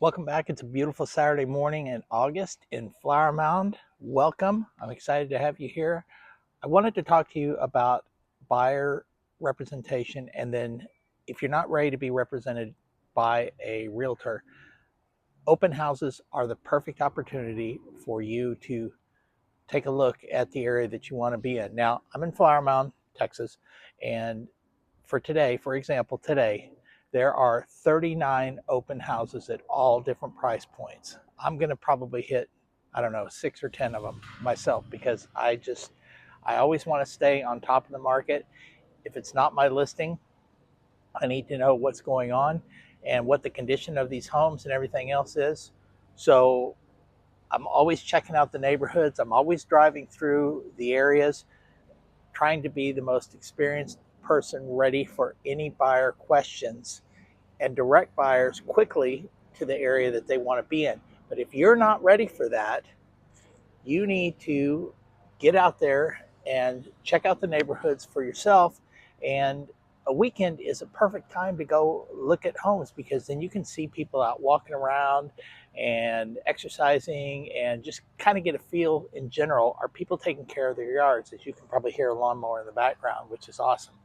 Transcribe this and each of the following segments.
Welcome back. It's a beautiful Saturday morning in August in Flower Mound. Welcome. I'm excited to have you here. I wanted to talk to you about buyer representation, and then if you're not ready to be represented by a realtor, open houses are the perfect opportunity for you to take a look at the area that you want to be in. Now, I'm in Flower Mound, Texas, and for today, for example, today, there are 39 open houses at all different price points. I'm going to probably hit, I don't know, 6 or 10 of them myself because I always want to stay on top of the market. If it's not my listing, I need to know what's going on and what the condition of these homes and everything else is. So I'm always checking out the neighborhoods. I'm always driving through the areas, trying to be the most experienced person ready for any buyer questions and direct buyers quickly to the area that they want to be in. But if you're not ready for that, you need to get out there and check out the neighborhoods for yourself. And a weekend is a perfect time to go look at homes because then you can see people out walking around and exercising and just kind of get a feel in general. Are people taking care of their yards? As you can probably hear a lawnmower in the background, which is awesome.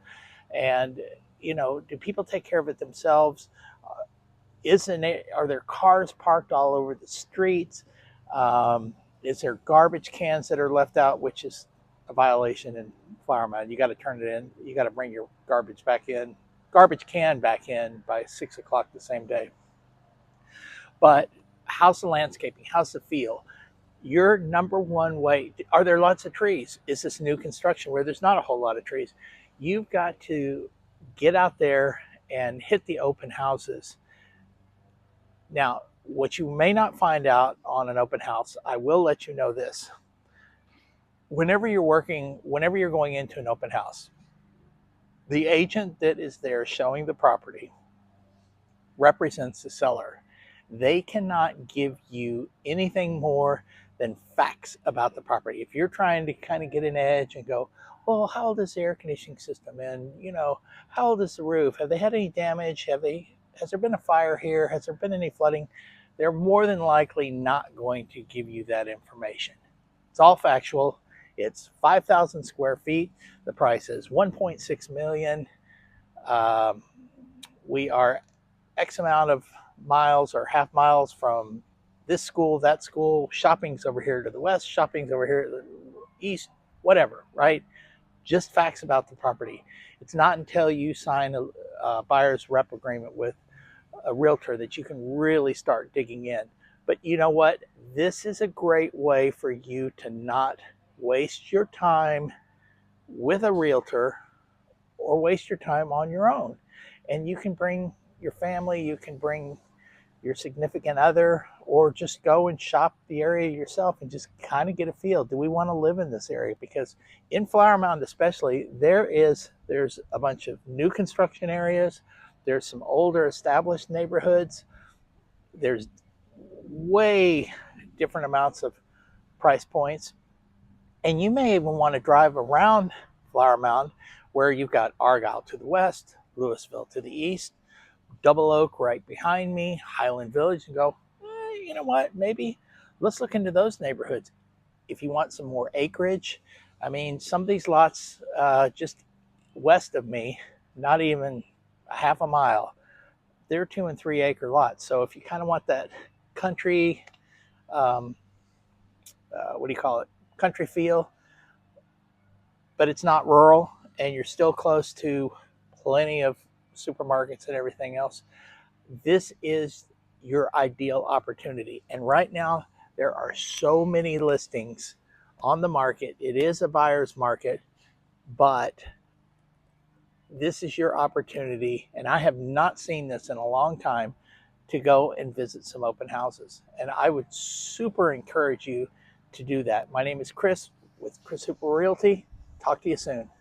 And, do people take care of it themselves? Are there cars parked all over the streets? Is there garbage cans that are left out, which is a violation in Flower Mound? You got to turn it in. You got to bring your garbage can back in by 6 o'clock the same day. But how's the landscaping? How's the feel? Your number one way, are there lots of trees? Is this new construction where there's not a whole lot of trees? You've got to get out there and hit the open houses. Now, what you may not find out on an open house, I will let you know this. Whenever you're going into an open house, the agent that is there showing the property represents the seller. They cannot give you anything more than facts about the property. If you're trying to kind of get an edge and go, well, how old is the air conditioning system? And, how old is the roof? Have they had any damage? Has there been a fire here? Has there been any flooding? They're more than likely not going to give you that information. It's all factual. It's 5,000 square feet. The price is 1.6 million. We are X amount of miles or half miles from this school, that school. Shopping's over here to the west, shopping's over here to the east, whatever, right? Just facts about the property. It's not until you sign a buyer's rep agreement with a realtor that you can really start digging in. But you know what? This is a great way for you to not waste your time with a realtor or waste your time on your own. And you can bring your family, you can bring your significant other, or just go and shop the area yourself and just kind of get a feel. Do we want to live in this area? Because in Flower Mound especially, there's a bunch of new construction areas. There's some older established neighborhoods. There's way different amounts of price points. And you may even want to drive around Flower Mound where you've got Argyle to the west, Louisville to the east, Double Oak right behind me, Highland Village, and go, you know what, maybe let's look into those neighborhoods. If you want some more acreage, I mean, some of these lots just west of me, not even a half a mile, they're 2 and 3 acre lots. So if you kind of want that country, what do you call it, country feel, but it's not rural and you're still close to plenty of supermarkets and everything else, this is your ideal opportunity. And right now, there are so many listings on the market. It is a buyer's market, but this is your opportunity. And I have not seen this in a long time to go and visit some open houses. And I would super encourage you to do that. My name is Chris with Chris Hooper Realty. Talk to you soon.